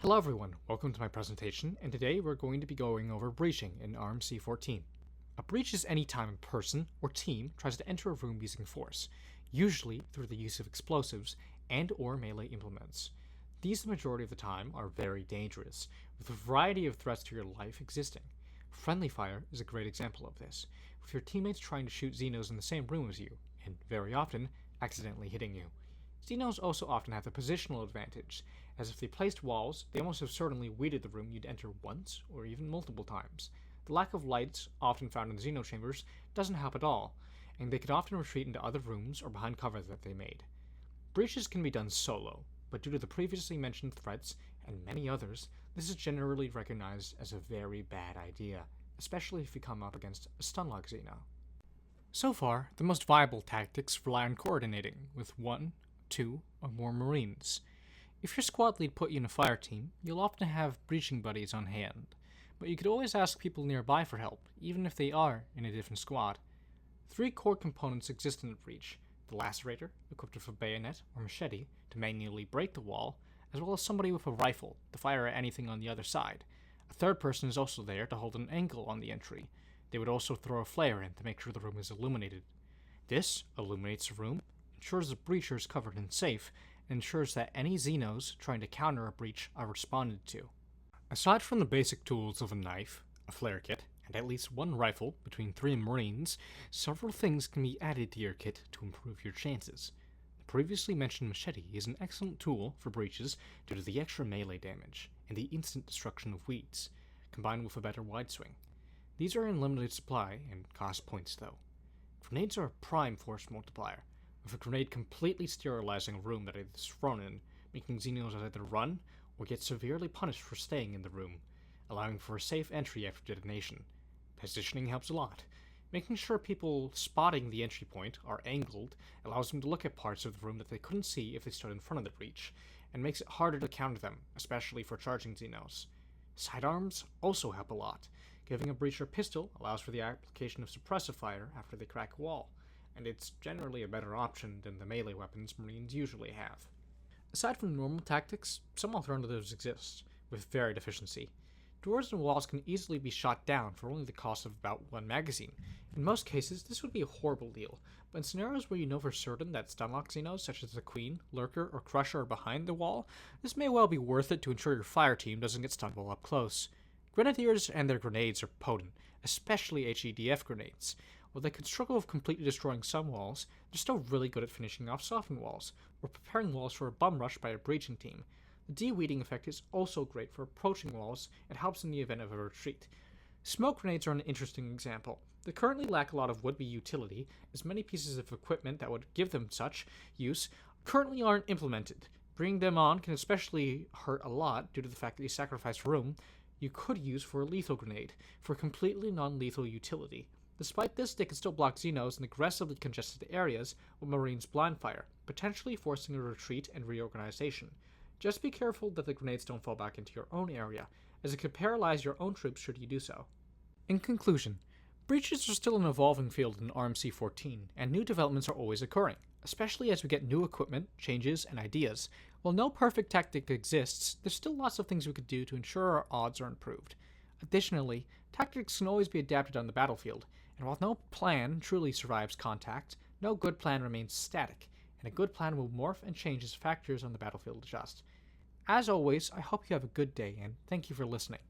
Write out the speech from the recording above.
Hello everyone, welcome to my presentation, and today we're going to be going over breaching in RMC-14. A breach is any time a person or team tries to enter a room using force, usually through the use of explosives and or melee implements. These the majority of the time are very dangerous, with a variety of threats to your life existing. Friendly fire is a great example of this, with your teammates trying to shoot Xenos in the same room as you, and very often, accidentally hitting you. Xenos also often have a positional advantage, as if they placed walls, they almost have certainly weeded the room you'd enter once, or even multiple times. The lack of lights, often found in the Xeno chambers, doesn't help at all, and they could often retreat into other rooms or behind cover that they made. Breaches can be done solo, but due to the previously mentioned threats, and many others, this is generally recognized as a very bad idea, especially if you come up against a stunlock Xeno. So far, the most viable tactics rely on coordinating with 1, 2, or more Marines. If your squad lead put you in a fire team, you'll often have breaching buddies on hand, but you could always ask people nearby for help, even if they are in a different squad. 3 core components exist in the breach: the lacerator, equipped with a bayonet or machete to manually break the wall, as well as somebody with a rifle to fire at anything on the other side. A third person is also there to hold an angle on the entry. They would also throw a flare in to make sure the room is illuminated. This illuminates the room, ensures the breacher is covered and safe, and ensures that any Xenos trying to counter a breach are responded to. Aside from the basic tools of a knife, a flare kit, and at least one rifle between 3 Marines, several things can be added to your kit to improve your chances. The previously mentioned machete is an excellent tool for breaches due to the extra melee damage and the instant destruction of weeds, combined with a better wide swing. These are in limited supply and cost points though. Grenades are a prime force multiplier, with a grenade completely sterilizing a room that it is thrown in, making Xenos either run or get severely punished for staying in the room, allowing for a safe entry after detonation. Positioning helps a lot. Making sure people spotting the entry point are angled allows them to look at parts of the room that they couldn't see if they stood in front of the breach, and makes it harder to counter them, especially for charging Xenos. Sidearms also help a lot. Giving a breacher a pistol allows for the application of suppressive fire after they crack a wall, and it's generally a better option than the melee weapons Marines usually have. Aside from normal tactics, some alternatives exist, with varied efficiency. Doors and walls can easily be shot down for only the cost of about 1 magazine. In most cases, this would be a horrible deal, but in scenarios where you know for certain that stunlock Xenos such as the Queen, Lurker, or Crusher are behind the wall, this may well be worth it to ensure your fire team doesn't get stunned while up close. Grenadiers and their grenades are potent, especially HEDF grenades. While they could struggle with completely destroying some walls, they're still really good at finishing off softened walls, or preparing walls for a bum rush by a breaching team. The de-weeding effect is also great for approaching walls and helps in the event of a retreat. Smoke grenades are an interesting example. They currently lack a lot of would-be utility, as many pieces of equipment that would give them such use currently aren't implemented. Bringing them on can especially hurt a lot due to the fact that you sacrifice room you could use for a lethal grenade, for completely non-lethal utility. Despite this, they can still block Xenos in aggressively congested areas with Marines' blind fire, potentially forcing a retreat and reorganization. Just be careful that the grenades don't fall back into your own area, as it could paralyze your own troops should you do so. In conclusion, breaches are still an evolving field in RMC-14, and new developments are always occurring, especially as we get new equipment, changes, and ideas. While no perfect tactic exists, there's still lots of things we could do to ensure our odds are improved. Additionally, tactics can always be adapted on the battlefield, and while no plan truly survives contact, no good plan remains static, and a good plan will morph and change as factors on the battlefield adjust. As always, I hope you have a good day, and thank you for listening.